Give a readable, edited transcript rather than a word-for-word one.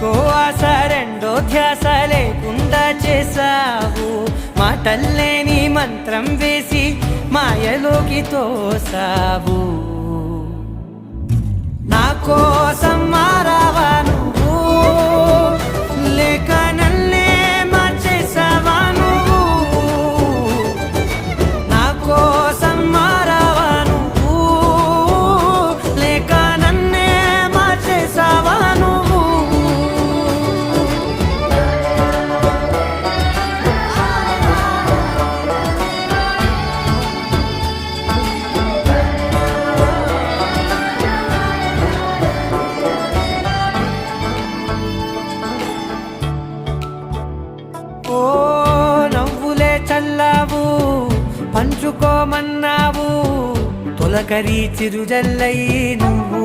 ఇంకో ఆశ రెండో ధ్యాస లేకుండా చేసావు, మాటల్లేని మంత్రం వేసి మాయలోకి తోసావు. నా కోసం మారావా నువ్వు, లేక నన్నే మార్చేసావా నువ్వు? నా కోసం మారావా నువ్వు, లేక నన్నే మార్చేసావా నువ్వు? ఓ నవ్వులే చల్లావు, పంచుకోమన్నావు, తొలకరి చిరుజల్లై నువ్వు.